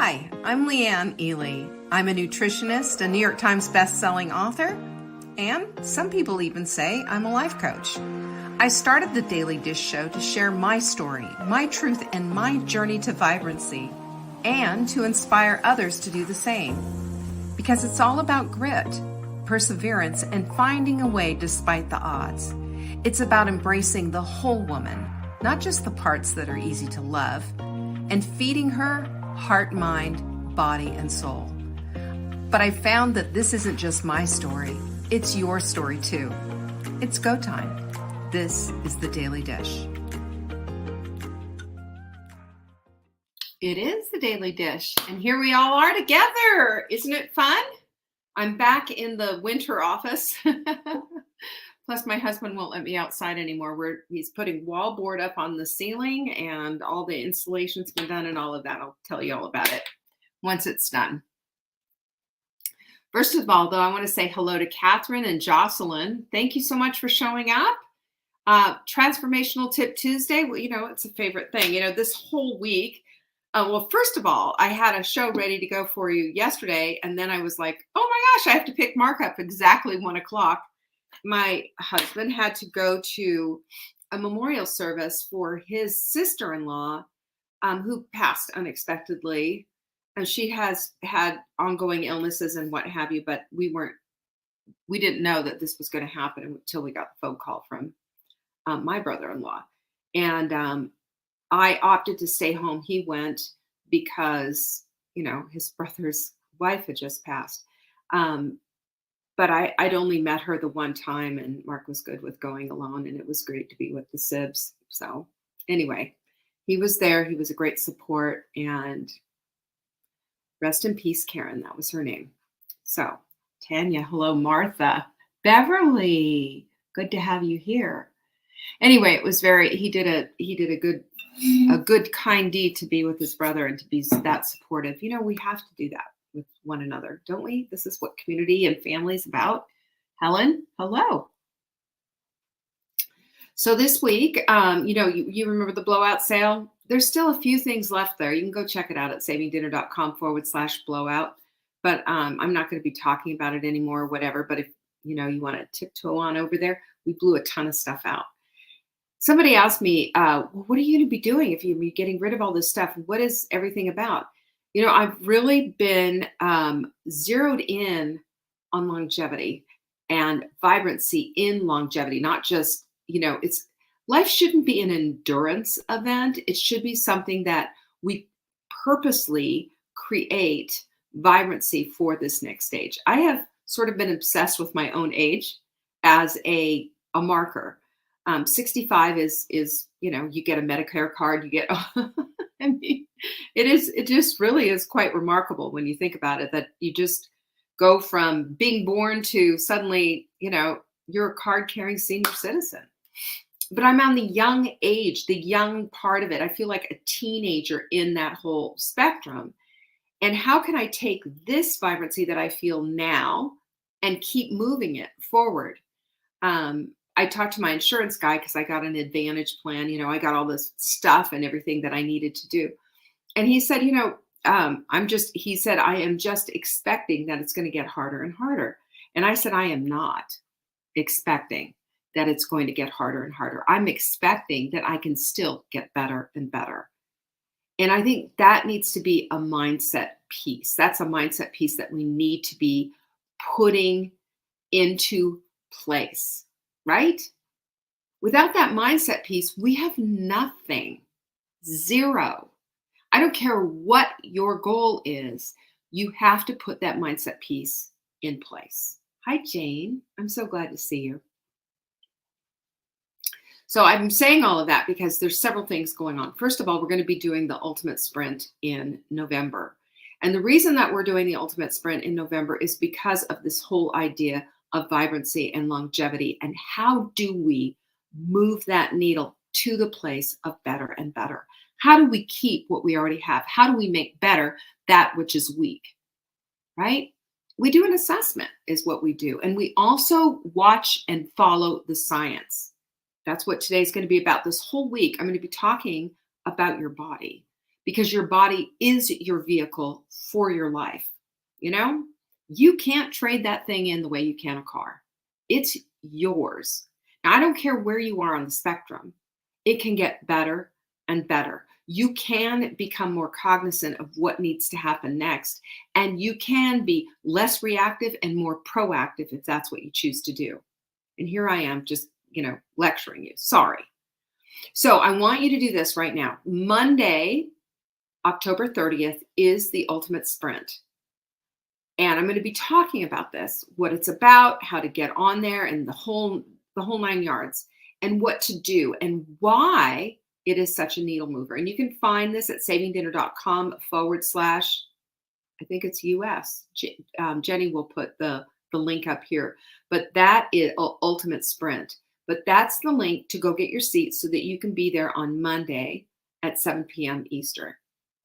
Hi, I'm Leanne Ely. I'm a nutritionist, a New York Times best-selling author, and some people even say I'm a life coach. I started the Daily Dish Show to share my story, my truth, and my journey to vibrancy, and to inspire others to do the same. Because it's all about grit, perseverance, and finding a way despite the odds. It's about embracing the whole woman, not just the parts that are easy to love, and feeding her heart, mind, body, and soul. But I found that this isn't just my story, it's your story too. It's go time. This is the Daily Dish. It is the Daily Dish, and here we all are together. Isn't it fun? I'm back in the winter office. Plus, my husband won't let me outside anymore. He's putting wallboard up on the ceiling, and all the installation's been done and all of that. I'll tell you all about it once it's done. First of all, though, I want to say hello to Catherine and Jocelyn. Thank you so much for showing up. Transformational Tip Tuesday, well, it's a favorite thing. This whole week, well, first of all, I had a show ready to go for you yesterday, and then I was like, oh my gosh, I have to pick Mark up exactly 1 o'clock. My husband had to go to a memorial service for his sister-in-law who passed unexpectedly. And she has had ongoing illnesses and what have you, but we didn't know that this was going to happen until we got the phone call from my brother-in-law. And I opted to stay home. He went because, his brother's wife had just passed. But I'd only met her the one time, and Mark was good with going alone, and it was great to be with the Sibs. So anyway, he was there. He was a great support, and rest in peace, Karen. That was her name. So Tanya, hello, Martha, Beverly, good to have you here. Anyway, it was he did a good kind deed to be with his brother and to be that supportive. We have to do that with one another, don't we? This is what community and family is about. Helen, hello. So this week, you remember the blowout sale? There's still a few things left there. You can go check it out at savingdinner.com/blowout. But I'm not going to be talking about it anymore or whatever. But if you want to tiptoe on over there, we blew a ton of stuff out. Somebody asked me, what are you going to be doing if you're getting rid of all this stuff? What is everything about? I've really been zeroed in on longevity and vibrancy in longevity, not just, life shouldn't be an endurance event. It should be something that we purposely create vibrancy for this next stage. I have sort of been obsessed with my own age as a marker. 65 is, you get a Medicare card, you get, it just really is quite remarkable when you think about it, that you just go from being born to suddenly, you're a card carrying senior citizen. But I'm on the young age, the young part of it. I feel like a teenager in that whole spectrum. And how can I take this vibrancy that I feel now and keep moving it forward? I talked to my insurance guy because I got an Advantage plan. I got all this stuff and everything that I needed to do. And he said, I am just expecting that it's going to get harder and harder. And I said, I am not expecting that it's going to get harder and harder. I'm expecting that I can still get better and better. And I think that needs to be a mindset piece. That's a mindset piece that we need to be putting into place. Right? Without that mindset piece, we have nothing. Zero. I don't care what your goal is. You have to put that mindset piece in place. Hi, Jane. I'm so glad to see you. So I'm saying all of that because there's several things going on. First of all, we're going to be doing the Ultimate Sprint in November. And the reason that we're doing the Ultimate Sprint in November is because of this whole idea of vibrancy and longevity, and how do we move that needle to the place of better and better? How do we keep what we already have? How do we make better that which is weak, right? We do an assessment is what we do. And we also watch and follow the science. That's what today's going to be about. This whole week, I'm going to be talking about your body, because your body is your vehicle for your life. You know, you can't trade that thing in the way you can a car. It's yours. Now, I don't care where you are on the spectrum, it can get better and better. You can become more cognizant of what needs to happen next, and you can be less reactive and more proactive if that's what you choose to do. And here I am just, lecturing you. Sorry. So I want you to do this right now. Monday, October 30th is the ultimate sprint. And I'm going to be talking about this, what it's about, how to get on there, and the whole 9 yards, and what to do and why it is such a needle mover. And you can find this at savingdinner.com/ I think it's US. Jenny will put the link up here, but that is ultimate sprint. But that's the link to go get your seats so that you can be there on Monday at 7 p.m. Eastern.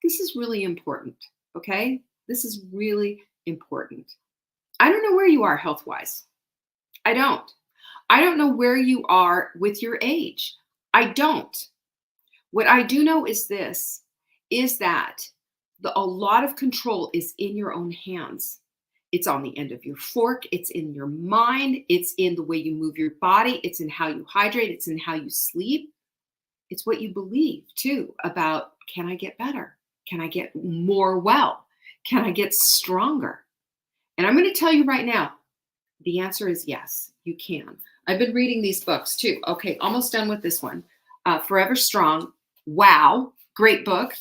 This is really important. Okay. This is really important. I don't know where you are health-wise. I don't know where you are with your age. I don't. What I do know is this, is that a lot of control is in your own hands. It's on the end of your fork. It's in your mind. It's in the way you move your body. It's in how you hydrate. It's in how you sleep. It's what you believe too about, can I get better? Can I get more well? Can I get stronger? And I'm going to tell you right now, the answer is yes, you can. I've been reading these books too. Okay, almost done with this one. Forever Strong. Wow, great book.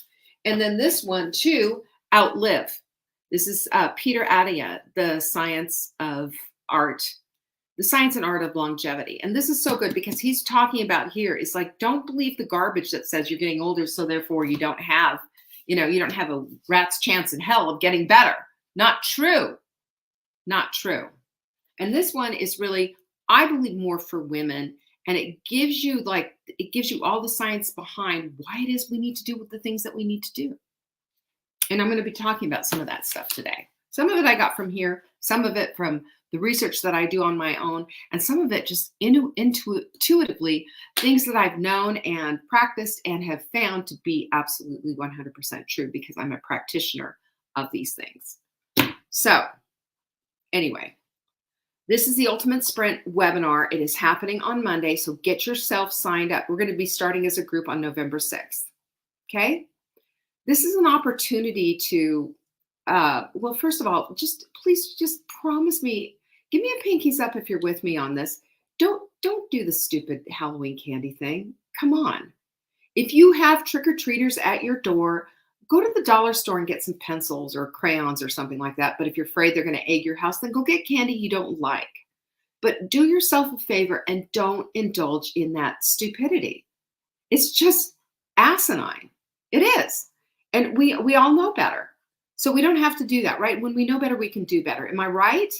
And then this one too, Outlive. This is Peter Attia, The Science and Art of Longevity. And this is so good because he's talking about here is like, don't believe the garbage that says you're getting older, so therefore you don't have a rat's chance in hell of getting better. Not true. Not true. And this one is really, I believe, more for women. And it gives you all the science behind why it is we need to do the things that we need to do. And I'm going to be talking about some of that stuff today. Some of it I got from here, some of it from the research that I do on my own, and some of it just intuitively, things that I've known and practiced and have found to be absolutely 100% true because I'm a practitioner of these things. So anyway, this is the Ultimate Sprint webinar. It is happening on Monday, so get yourself signed up. We're going to be starting as a group on November 6th. Okay? This is an opportunity to, well, first of all, please promise me, give me a pinkies up if you're with me on this. Don't do the stupid Halloween candy thing. Come on. If you have trick-or-treaters at your door, go to the dollar store and get some pencils or crayons or something like that. But if you're afraid they're going to egg your house, then go get candy you don't like. But do yourself a favor and don't indulge in that stupidity. It's just asinine. It is. And we all know better. So we don't have to do that, right? When we know better, we can do better. Am I right?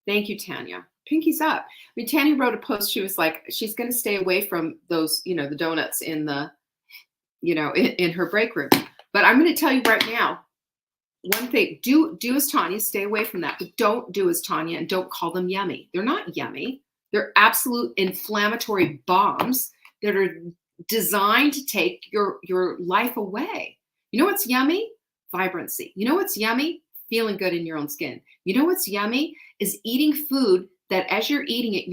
Thank you, Tanya. Pinkies up. I mean, Tanya wrote a post. She was like, she's going to stay away from those, the donuts in the, in her break room. But I'm going to tell you right now, one thing, do as Tanya, stay away from that, but don't do as Tanya and don't call them yummy. They're not yummy. They're absolute inflammatory bombs that are designed to take your life away. You know what's yummy? Vibrancy. You know what's yummy? Feeling good in your own skin. You know what's yummy? Is eating food that as you're eating it,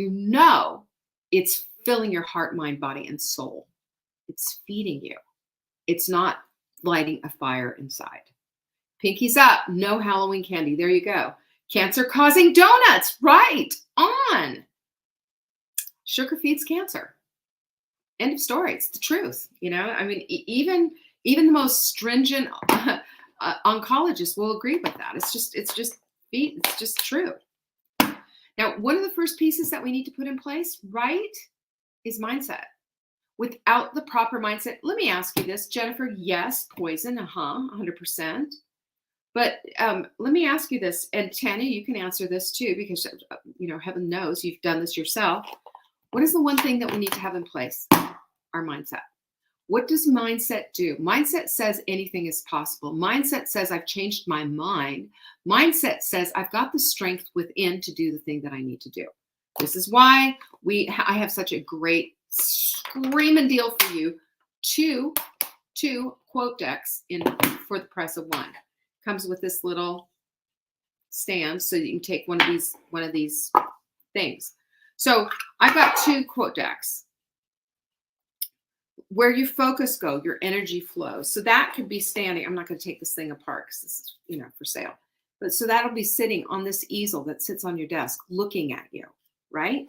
it's filling your heart, mind, body, and soul. It's feeding you. It's not lighting a fire inside. Pinkies up. No Halloween candy. There you go. Cancer-causing donuts. Right on. Sugar feeds cancer. End of story. It's the truth. I mean, even the most stringent oncologists will agree with that. It's just true. Now, one of the first pieces that we need to put in place, right, is mindset. Without the proper mindset, let me ask you this, Jennifer. Yes, poison, 100%. But let me ask you this, and Tanya, you can answer this too, because heaven knows you've done this yourself. What is the one thing that we need to have in place? Our mindset. What does mindset do? Mindset says anything is possible. Mindset says I've changed my mind. Mindset says I've got the strength within to do the thing that I need to do. This is why I have such a great screaming deal for you to 2 quote decks in for the price of 1. Comes with this little stand so you can take one of these things. So I've got 2 quote decks. Where your focus go, your energy flows. So that could be standing. I'm not going to take this thing apart because this is, for sale. But so that'll be sitting on this easel that sits on your desk looking at you, right?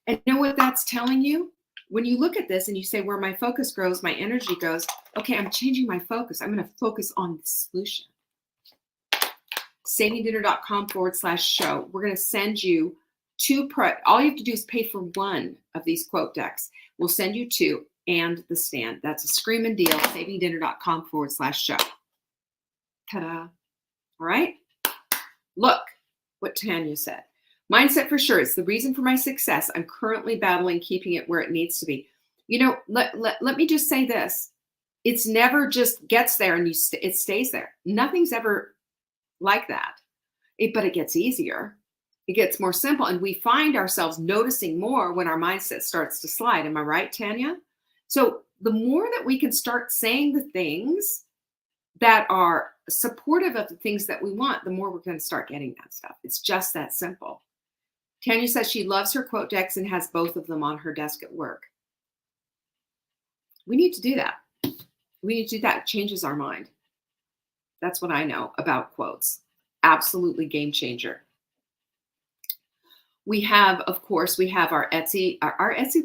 And you know what that's telling you? When you look at this and you say, where my focus grows, my energy goes, okay, I'm changing my focus. I'm going to focus on the solution. savingdinner.com/show. We're going to send you 2. All you have to do is pay for 1 of these quote decks. We'll send you 2 and the stand. That's a screaming deal. savingdinner.com/show. Ta-da. All right. Look what Tanya said. Mindset for sure. It's the reason for my success. I'm currently battling keeping it where it needs to be. Let me just say this. It's never just gets there and it stays there. Nothing's ever like that. But it gets easier. It gets more simple. And we find ourselves noticing more when our mindset starts to slide. Am I right, Tanya? So the more that we can start saying the things that are supportive of the things that we want, the more we're going to start getting that stuff. It's just that simple. Tanya says she loves her quote decks and has both of them on her desk at work. We need to do that. We need to do that. It changes our mind. That's what I know about quotes. Absolutely game changer. We have, of course, our Etsy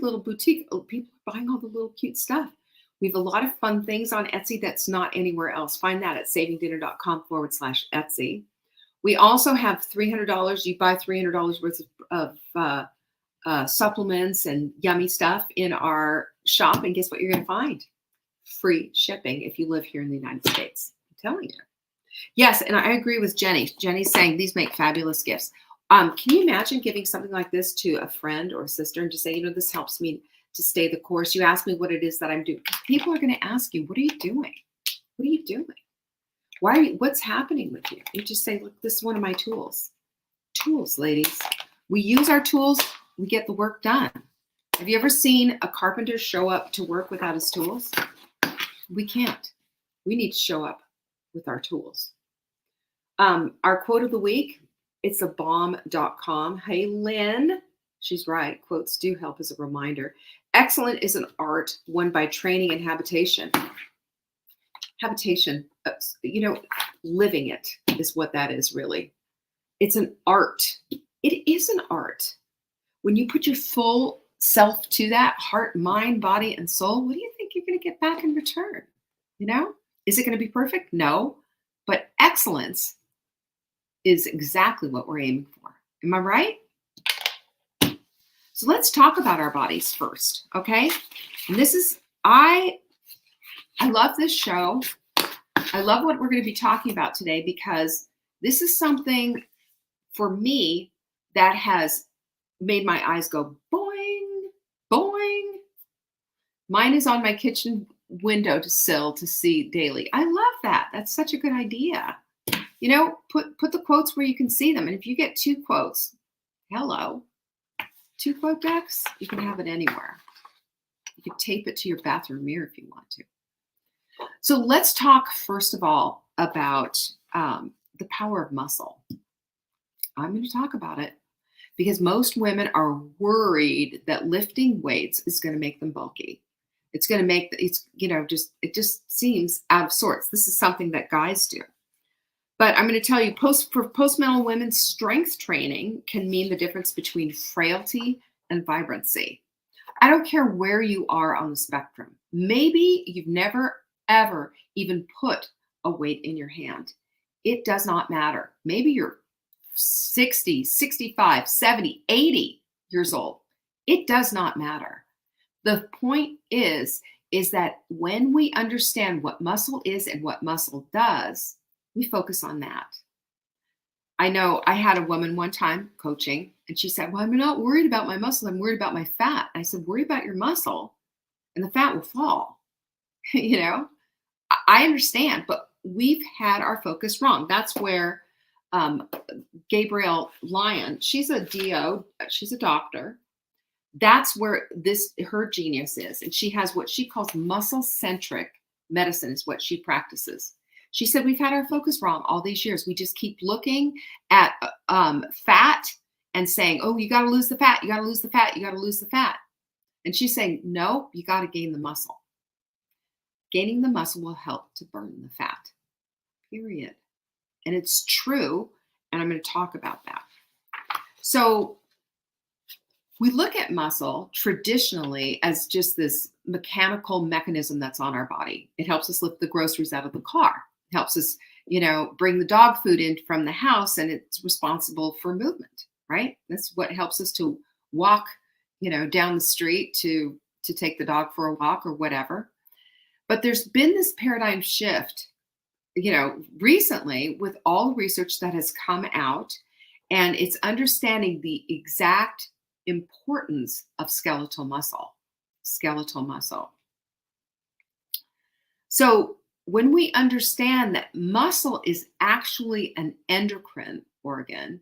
little boutique. People are buying all the little cute stuff. We have a lot of fun things on Etsy that's not anywhere else. Find that at savingdinner.com/Etsy. We also have $300. You buy $300 worth of supplements and yummy stuff in our shop. And guess what you're going to find? Free shipping if you live here in the United States. I'm telling you. Yes, and I agree with Jenny. Jenny's saying these make fabulous gifts. Can you imagine giving something like this to a friend or a sister and just say, this helps me to stay the course. You ask me what it is that I'm doing. People are going to ask you, what are you doing? What are you doing? What's happening with you? You just say, look, this is one of my tools. Tools, ladies. We use our tools. We get the work done. Have you ever seen a carpenter show up to work without his tools? We can't. We need to show up with our tools. Our quote of the week, it's abomb.com. Hey, Lynn. She's right. Quotes do help as a reminder. Excellent is an art won by training and habitation. Habitation, living it is what that is really. It's an art. It is an art. When you put your full self to that, heart, mind, body, and soul, what do you think you're going to get back in return? Is it going to be perfect? No. But excellence is exactly what we're aiming for. Am I right? So let's talk about our bodies first, okay? And I love this show. I love what we're going to be talking about today because this is something for me that has made my eyes go boing, boing. Mine is on my kitchen window sill to see daily. I love that. That's such a good idea. Put the quotes where you can see them. And if you get 2 quotes, hello. 2 quote decks, you can have it anywhere. You can tape it to your bathroom mirror if you want to. So let's talk first of all about the power of muscle. I'm going to talk about it because most women are worried that lifting weights is going to make them bulky. It's going to make it just seems out of sorts. This is something that guys do. But I'm going to tell you, for postmental women, strength training can mean the difference between frailty and vibrancy. I don't care where you are on the spectrum. Maybe you've never, ever even put a weight in your hand. It does not matter. Maybe you're 60, 65, 70, 80 years old. It does not matter. The point is that when we understand what muscle is and what muscle does, we focus on that. I know I had a woman one time coaching, and she said, well, I'm not worried about my muscle. I'm worried about my fat. I said, worry about your muscle and the fat will fall. I understand, but we've had our focus wrong. That's where Gabrielle Lyon, she's a DO, she's a doctor. That's where her genius is. And she has what she calls muscle-centric medicine is what she practices. She said, we've had our focus wrong all these years. We just keep looking at fat and saying, oh, you got to lose the fat. You got to lose the fat. You got to lose the fat. And she's saying, no, you got to gain the muscle. Gaining the muscle will help to burn the fat, period. And it's true. And I'm going to talk about that. So we look at muscle traditionally as just this mechanical mechanism that's on our body. It helps us lift the groceries out of the car. It helps us, bring the dog food in from the house, and it's responsible for movement, right? That's what helps us to walk, down the street to take the dog for a walk or whatever. But there's been this paradigm shift, recently with all the research that has come out, and it's understanding the exact importance of skeletal muscle. So when we understand that muscle is actually an endocrine organ,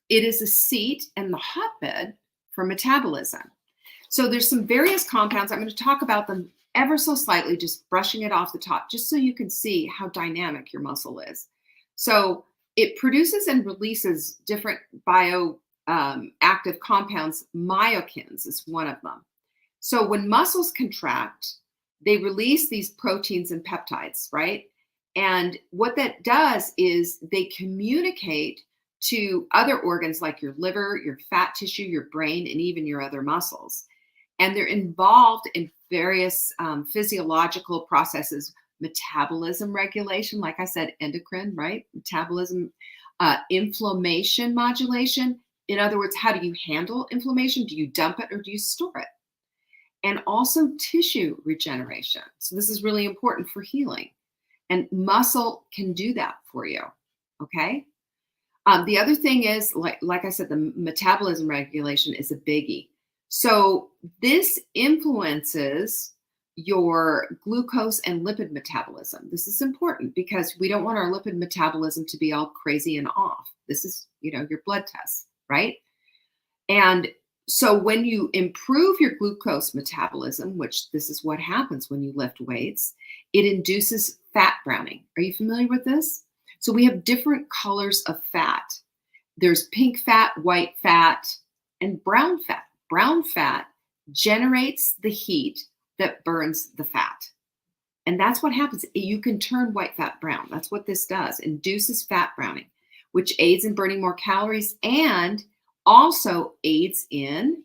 it is a seat and the hotbed for metabolism. So there's some various compounds. I'm going to talk about them ever so slightly, just brushing it off the top, just so you can see how dynamic your muscle is. So it produces and releases different active compounds. Myokines is one of them. So when muscles contract, they release these proteins and peptides, right? And what that does is they communicate to other organs like your liver, your fat tissue, your brain, and even your other muscles. And they're involved in various physiological processes, metabolism regulation, like I said, endocrine, right? Metabolism, inflammation modulation. In other words, how do you handle inflammation? Do you dump it or do you store it? And also tissue regeneration. So this is really important for healing. And muscle can do that for you, okay? The other thing is, like I said, the metabolism regulation is a biggie. So this influences your glucose and lipid metabolism. This is important because we don't want our lipid metabolism to be all crazy and off. This is, your blood tests, right? And so when you improve your glucose metabolism, which this is what happens when you lift weights, it induces fat browning. Are you familiar with this? So we have different colors of fat. There's pink fat, white fat, and brown fat. Brown fat generates the heat that burns the fat. And that's what happens. You can turn white fat brown. That's what this does. Induces fat browning, which aids in burning more calories and also aids in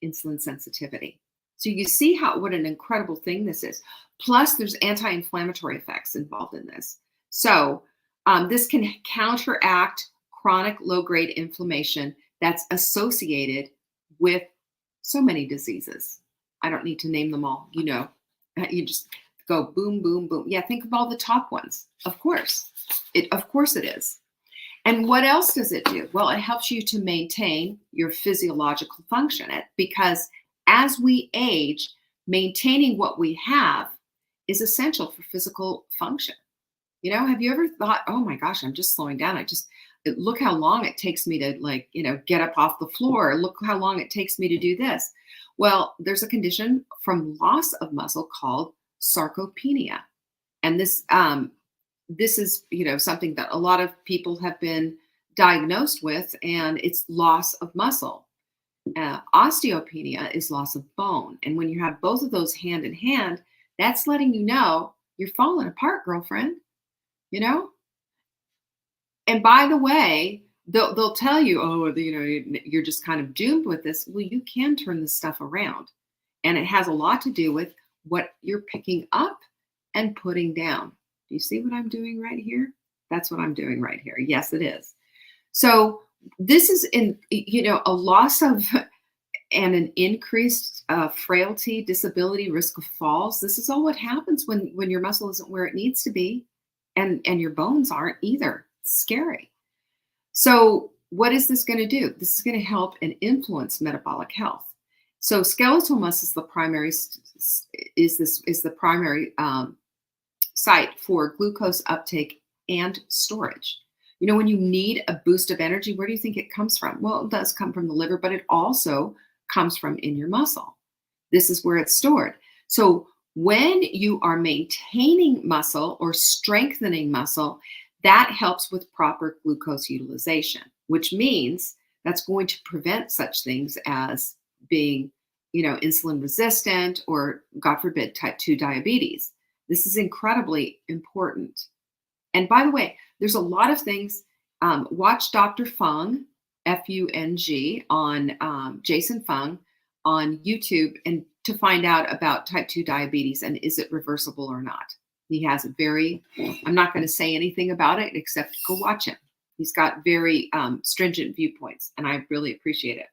insulin sensitivity. So you see what an incredible thing this is. Plus, there's anti-inflammatory effects involved in this. So this can counteract chronic low-grade inflammation that's associated with so many diseases. I don't need to name them all. You just go boom, boom, boom. Yeah, think of all the top ones. Of course it is. And what else does it do? Well, it helps you to maintain your physiological function because as we age, maintaining what we have is essential for physical function. Have you ever thought, oh my gosh, I'm just slowing down. Look how long it takes me to get up off the floor. Look how long it takes me to do this. Well, there's a condition from loss of muscle called sarcopenia. And this is, something that a lot of people have been diagnosed with, and it's loss of muscle. Osteopenia is loss of bone. And when you have both of those hand in hand, that's letting you know you're falling apart, girlfriend, And by the way, they'll tell you, oh, you're just kind of doomed with this. Well, you can turn this stuff around. And it has a lot to do with what you're picking up and putting down. Do you see what I'm doing right here? That's what I'm doing right here. Yes, it is. So this is a loss of and an increased frailty, disability, risk of falls. This is all what happens when your muscle isn't where it needs to be and your bones aren't either. It's scary. So what is this going to do? This is going to help and influence metabolic health. So skeletal muscle is the primary site for glucose uptake and storage. When you need a boost of energy, where do you think it comes from? Well, it does come from the liver, but it also comes from in your muscle. This is where it's stored. So When you are maintaining muscle or strengthening muscle, that helps with proper glucose utilization, which means that's going to prevent such things as being, insulin resistant or, God forbid, type 2 diabetes. This is incredibly important. And by the way, there's a lot of things. Watch Dr. Fung, Fung, on Jason Fung on YouTube, and to find out about type 2 diabetes and is it reversible or not. He has I'm not going to say anything about it except go watch him. He's got very stringent viewpoints, and I really appreciate it.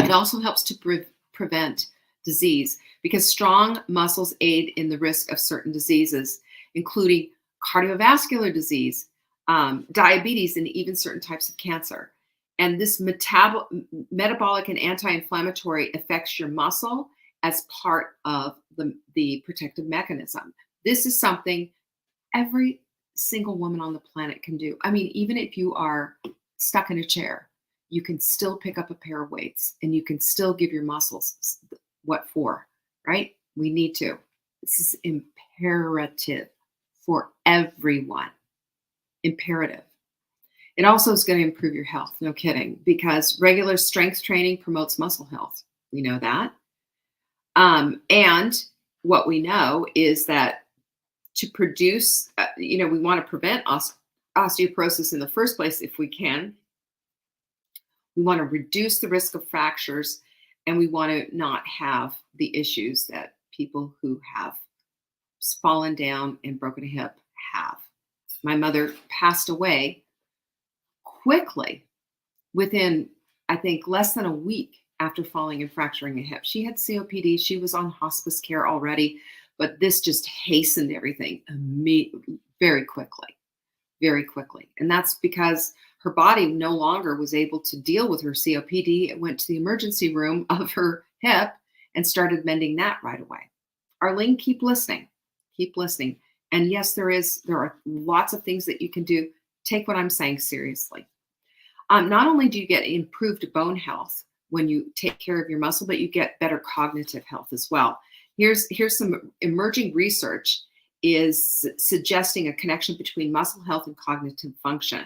It also helps to prevent disease because strong muscles aid in the risk of certain diseases, including cardiovascular disease, diabetes, and even certain types of cancer. And this metabolic and anti-inflammatory affects your muscle as part of the protective mechanism. This is something every single woman on the planet can do. I mean, even if you are stuck in a chair, you can still pick up a pair of weights and you can still give your muscles what for, right? We need to. This is imperative for everyone. Imperative. It also is going to improve your health, no kidding, because regular strength training promotes muscle health. We know that. And what we know is that to produce, we want to prevent osteoporosis in the first place if we can. We want to reduce the risk of fractures, and we want to not have the issues that people who have fallen down and broken a hip have. My mother passed away quickly within, I think, less than a week after falling and fracturing a hip. She had COPD. She was on hospice care already, but this just hastened everything very quickly, very quickly. And that's because her body no longer was able to deal with her COPD. It went to the emergency room of her hip and started mending that right away. Arlene, keep listening. Keep listening. And yes, there are lots of things that you can do. Take what I'm saying seriously. Not only do you get improved bone health when you take care of your muscle, but you get better cognitive health as well. Here's some emerging research is suggesting a connection between muscle health and cognitive function,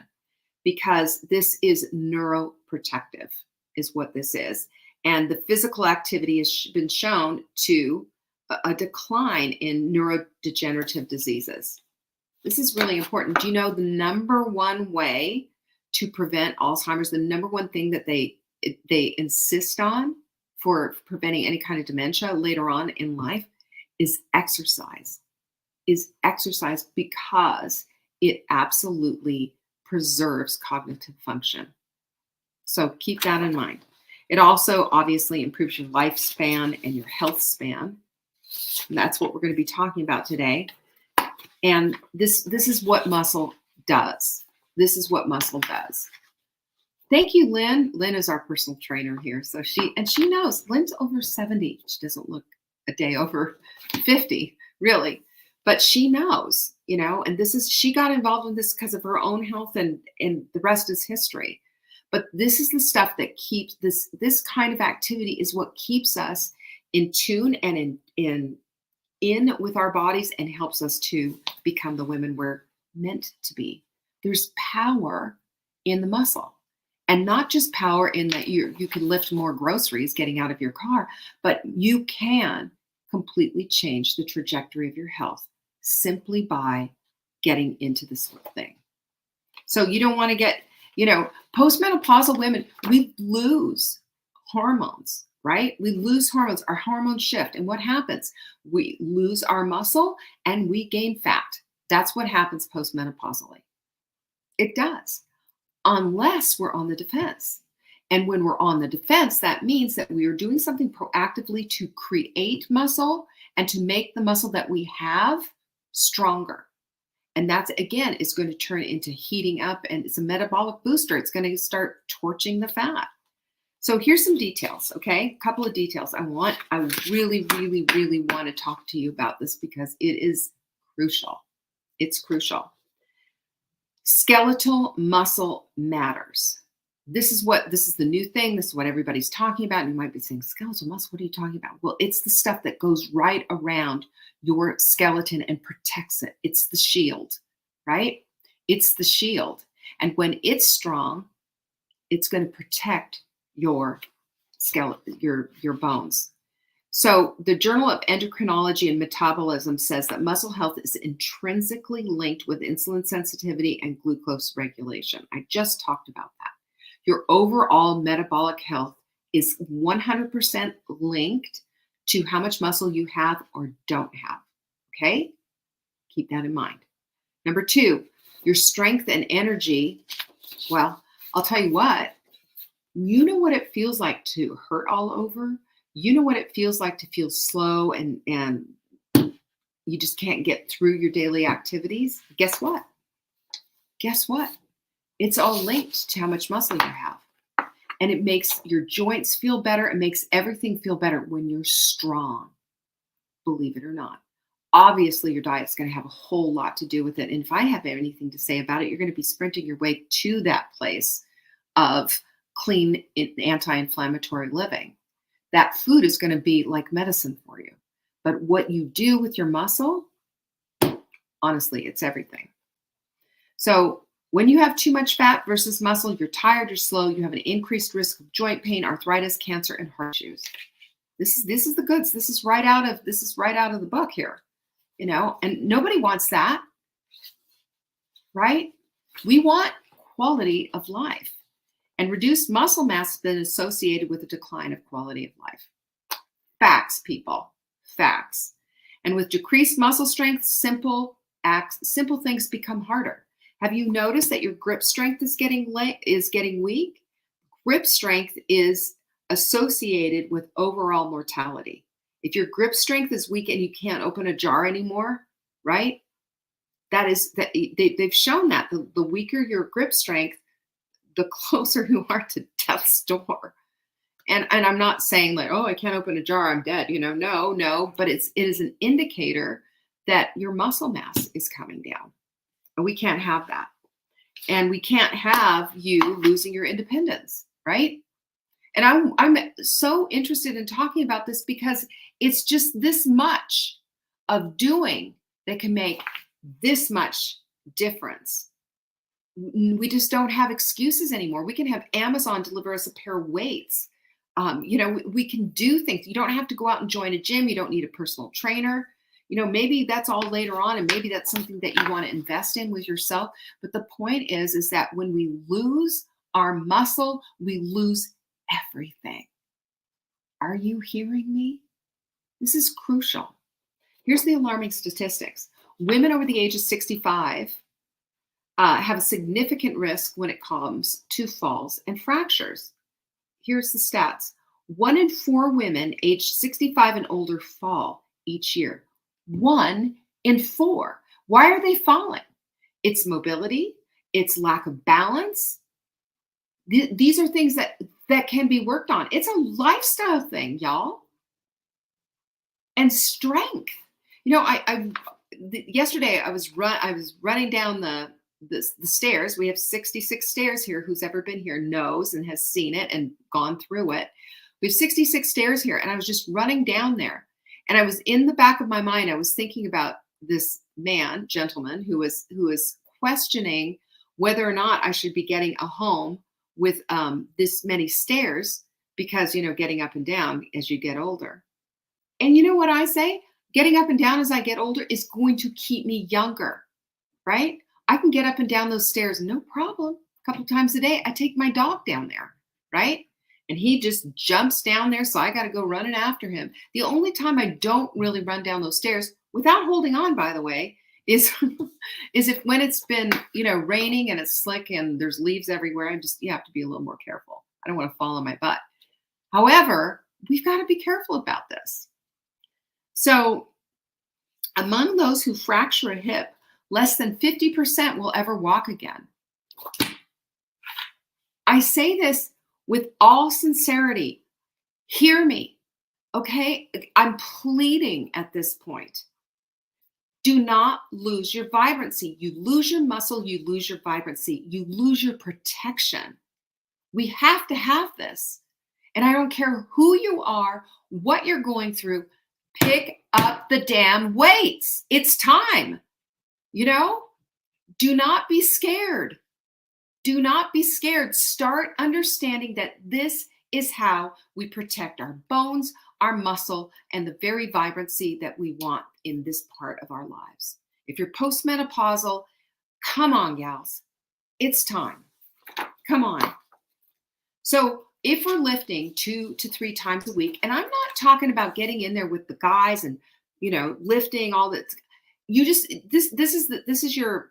because this is neuroprotective, is what this is. And the physical activity has been shown to a decline in neurodegenerative diseases. This is really important. Do you know the number one way to prevent Alzheimer's, the number one thing that they insist on for preventing any kind of dementia later on in life is exercise, because it absolutely preserves cognitive function. So keep that in mind. It also obviously improves your lifespan and your health span. And that's what we're going to be talking about today. And this is what muscle does. This is what muscle does. Thank you, Lynn. Lynn is our personal trainer here. So she knows. Lynn's over 70. She doesn't look a day over 50, really. But she knows, and she got involved in this because of her own health, and the rest is history. But this is the stuff that keeps this kind of activity is what keeps us in tune and in with our bodies and helps us to become the women we're meant to be. There's power in the muscle, and not just power in that you can lift more groceries getting out of your car, but you can completely change the trajectory of your health simply by getting into this sort of thing. So you don't want to get, postmenopausal women, we lose hormones, right? We lose hormones, our hormones shift. And what happens? We lose our muscle and we gain fat. That's what happens postmenopausally. It does, unless we're on the defense. And when we're on the defense, that means that we are doing something proactively to create muscle and to make the muscle that we have stronger. And that's, again, is going to turn into heating up, and it's a metabolic booster. It's going to start torching the fat. So here's some details, okay? A couple of details. I really, really, really want to talk to you about this because it is crucial. It's crucial. Skeletal muscle matters. This is the new thing. This is what everybody's talking about. And you might be saying, skeletal muscle, what are you talking about? Well, it's the stuff that goes right around your skeleton and protects it. It's the shield, right? It's the shield. And when it's strong, it's going to protect your skeleton, your bones. So the Journal of Endocrinology and Metabolism says that muscle health is intrinsically linked with insulin sensitivity and glucose regulation. I just talked about that. Your overall metabolic health is 100% linked to how much muscle you have or don't have. Okay? Keep that in mind. Number 2, your strength and energy. Well, I'll tell you what, you know what it feels like to hurt all over. You know what it feels like to feel slow and you just can't get through your daily activities. Guess what? Guess what? It's all linked to how much muscle you have. And it makes your joints feel better. It makes everything feel better when you're strong, believe it or not. Obviously, your diet's going to have a whole lot to do with it. And if I have anything to say about it, you're going to be sprinting your way to that place of clean, anti-inflammatory living. That food is going to be like medicine for you. But what you do with your muscle, honestly, it's everything. So when you have too much fat versus muscle, you're tired, you're slow, you have an increased risk of joint pain, arthritis, cancer, and heart issues. This is the goods. This is right out of the book here, and nobody wants that, right? We want quality of life. And reduced muscle mass has been associated with a decline of quality of life. Facts, people. Facts. And with decreased muscle strength, simple things become harder. Have you noticed that your grip strength is getting weak? Grip strength is associated with overall mortality. If your grip strength is weak and you can't open a jar anymore, right? They've shown that the weaker your grip strength, the closer you are to death's door. And I'm not saying like, oh, I can't open a jar, I'm dead. No, but it is an indicator that your muscle mass is coming down. And we can't have that. And we can't have you losing your independence, right? And I'm so interested in talking about this because it's just this much of doing that can make this much difference. We just don't have excuses anymore. We can have Amazon deliver us a pair of weights. We can do things. You don't have to go out and join a gym. You don't need a personal trainer. Maybe that's all later on, and maybe that's something that you want to invest in with yourself. But the point is that when we lose our muscle, we lose everything. Are you hearing me? This is crucial. Here's the alarming statistics. Women over the age of 65 have a significant risk when it comes to falls and fractures. Here's the stats. 1 in 4 women aged 65 and older fall each year. 1 in 4. Why are they falling? It's mobility. It's lack of balance. These are things that can be worked on. It's a lifestyle thing, y'all. And strength. Yesterday I was running down the stairs. We have 66 stairs here. Who's ever been here knows and has seen it and gone through it. We have 66 stairs here, and I was just running down there. And I was in the back of my mind, I was thinking about this gentleman who was questioning whether or not I should be getting a home with this many stairs because, getting up and down as you get older. And you know what I say? Getting up and down as I get older is going to keep me younger, right? I can get up and down those stairs, no problem. A couple times a day, I take my dog down there, right? And he just jumps down there, so I got to go running after him. The only time I don't really run down those stairs, without holding on, by the way, is if when it's been, raining and it's slick and there's leaves everywhere. You have to be a little more careful. I don't want to fall on my butt. However, we've got to be careful about this. So among those who fracture a hip, less than 50% will ever walk again. I say this with all sincerity. Hear me, okay? I'm pleading at this point. Do not lose your vibrancy. You lose your muscle, you lose your vibrancy, you lose your protection. We have to have this. And I don't care who you are, what you're going through, pick up the damn weights. It's time. You know, do not be scared. Do not be scared. Start understanding that this is how we protect our bones, our muscle, and the very vibrancy that we want in this part of our lives. If you're postmenopausal, come on, gals. It's time. Come on. So if we're lifting 2 to 3 times a week, and I'm not talking about getting in there with the guys and, lifting all that. You just, this is your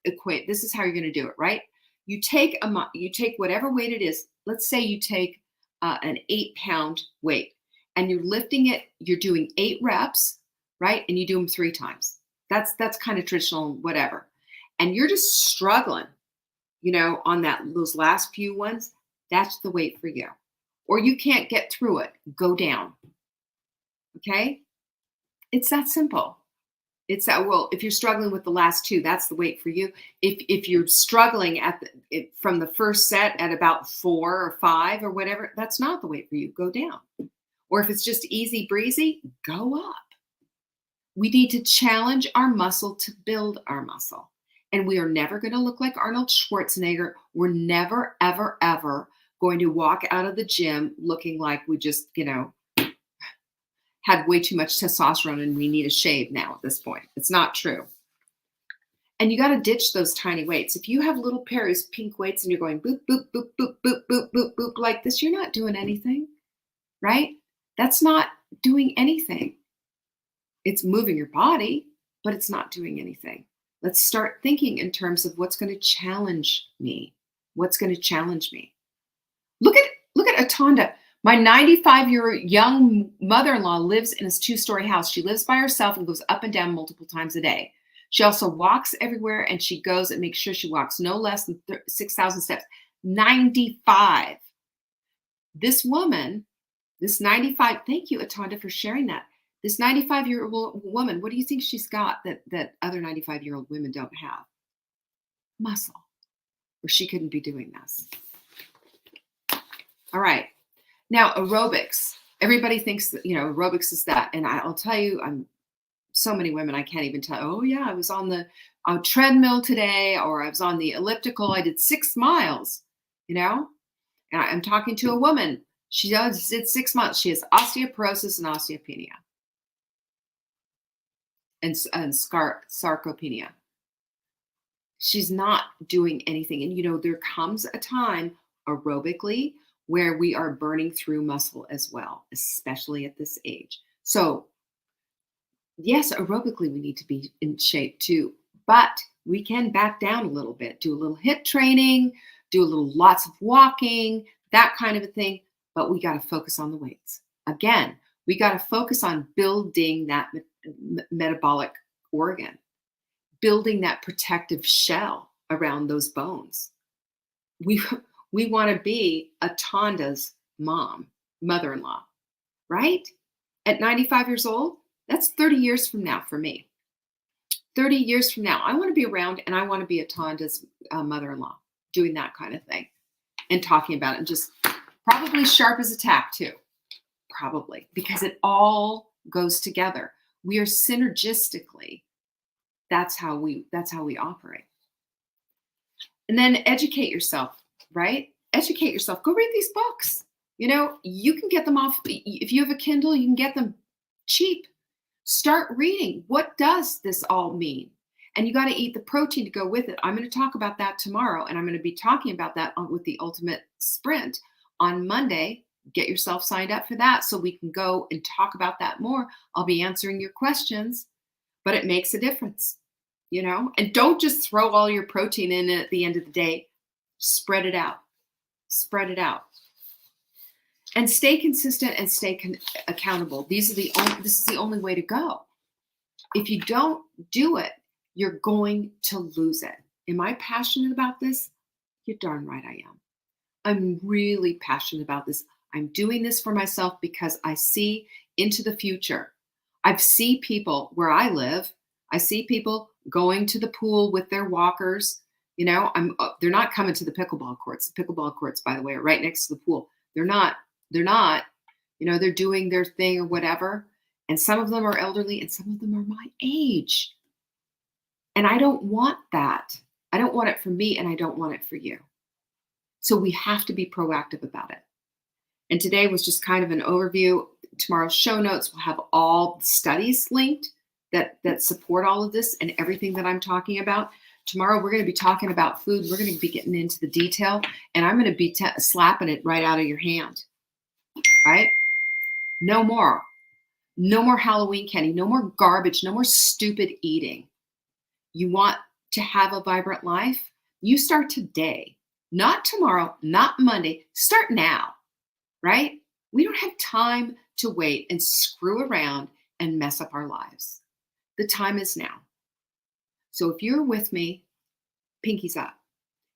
equate. This is how you're going to do it, right? You take you take whatever weight it is. Let's say you take an 8-pound weight and you're lifting it. You're doing 8 reps, right? And you do them 3 times. That's kind of traditional, whatever. And you're just struggling, on those last few ones. That's the weight for you. Or you can't get through it. Go down. Okay? It's that simple. It's that, well, if you're struggling with the last 2, that's the weight for you. If you're struggling from the first set at about 4 or 5 or whatever, that's not the weight for you. Go down. Or if it's just easy breezy, go up. We need to challenge our muscle to build our muscle. And we are never going to look like Arnold Schwarzenegger. We're never, ever, ever going to walk out of the gym looking like we just, had way too much testosterone and we need a shave now at this point. It's not true. And you got to ditch those tiny weights. If you have little pairs, pink weights, and you're going boop, boop, boop, boop, boop, boop, boop, boop like this, you're not doing anything, right? That's not doing anything. It's moving your body, but it's not doing anything. Let's start thinking in terms of what's going to challenge me. What's going to challenge me? Look at Atonda. My 95-year young mother-in-law lives in a 2-story house. She lives by herself and goes up and down multiple times a day. She also walks everywhere, and she goes and makes sure she walks no less than 6,000 steps. 95. This woman, this 95, thank you, Atonda, for sharing that. This 95-year-old woman, what do you think she's got that other 95-year-old women don't have? Muscle. Or she couldn't be doing this. All right. Now, aerobics. Everybody thinks that, aerobics is that. And I'll tell you, I'm so many women, I can't even tell, oh yeah, I was on the treadmill today, or I was on the elliptical. I did 6 miles, And I'm talking to a woman. She did 6 months. She has osteoporosis and osteopenia and sarcopenia. She's not doing anything. And, there comes a time aerobically where we are burning through muscle as well, especially at this age. So yes, aerobically, we need to be in shape too, but we can back down a little bit, do a little HIIT training, do lots of walking, that kind of a thing, but we got to focus on the weights. Again, we got to focus on building that metabolic organ, building that protective shell around those bones. We want to be Atonda's mother-in-law, right? At 95 years old, that's 30 years from now for me. 30 years from now, I want to be around and I want to be Atonda's mother-in-law, doing that kind of thing and talking about it, and just probably sharp as a tack too, probably, because it all goes together. We are synergistically. That's how we operate. And then educate yourself. Right? Educate yourself. Go read these books. You can get them off. If you have a Kindle, you can get them cheap. Start reading. What does this all mean? And you got to eat the protein to go with it. I'm going to talk about that tomorrow. And I'm going to be talking about that with the Ultimate Sprint on Monday. Get yourself signed up for that so we can go and talk about that more. I'll be answering your questions, but it makes a difference, and don't just throw all your protein in at the end of the day. Spread it out. Spread it out. And stay consistent and stay accountable. This is the only way to go. If you don't do it, you're going to lose it. Am I passionate about this? You're darn right I am. I'm really passionate about this. I'm doing this for myself because I see into the future. I see people where I live. I see people going to the pool with their walkers, They're not coming to the pickleball courts. The pickleball courts, by the way, are right next to the pool. They're not, they're doing their thing or whatever. And some of them are elderly and some of them are my age. And I don't want that. I don't want it for me and I don't want it for you. So we have to be proactive about it. And today was just kind of an overview. Tomorrow's show notes will have all the studies linked that support all of this and everything that I'm talking about. Tomorrow, we're going to be talking about food. We're going to be getting into the detail, and I'm going to be slapping it right out of your hand, right? No more. No more Halloween candy. No more garbage. No more stupid eating. You want to have a vibrant life? You start today, not tomorrow, not Monday. Start now, right? We don't have time to wait and screw around and mess up our lives. The time is now. So if you're with me, pinkies up.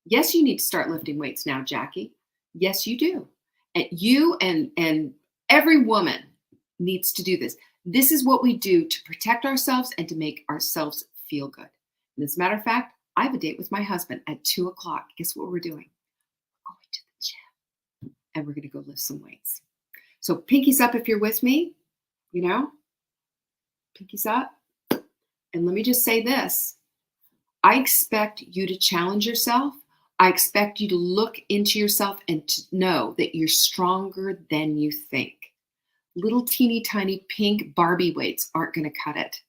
Yes, you need to start lifting weights now, Jackie. Yes, you do. And you and every woman needs to do this. This is what we do to protect ourselves and to make ourselves feel good. And as a matter of fact, I have a date with my husband at 2:00. Guess what we're doing? We're going to the gym and we're going to go lift some weights. So pinkies up if you're with me, pinkies up. And let me just say this. I expect you to challenge yourself. I expect you to look into yourself and to know that you're stronger than you think. Little teeny tiny pink Barbie weights aren't going to cut it.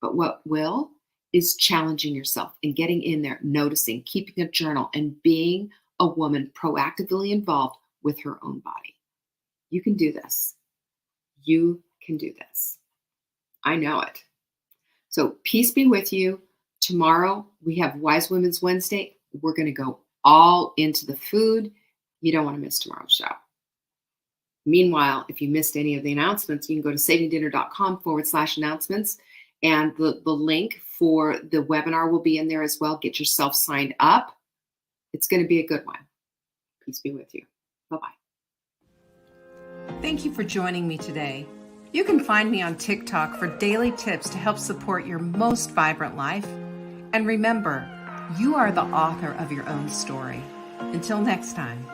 But what will is challenging yourself and getting in there, noticing, keeping a journal, and being a woman proactively involved with her own body. You can do this. You can do this. I know it. So peace be with you. Tomorrow, we have Wise Women's Wednesday. We're going to go all into the food. You don't want to miss tomorrow's show. Meanwhile, if you missed any of the announcements, you can go to savingdinner.com/announcements. And the link for the webinar will be in there as well. Get yourself signed up. It's going to be a good one. Peace be with you. Bye-bye. Thank you for joining me today. You can find me on TikTok for daily tips to help support your most vibrant life. And remember, you are the author of your own story. Until next time.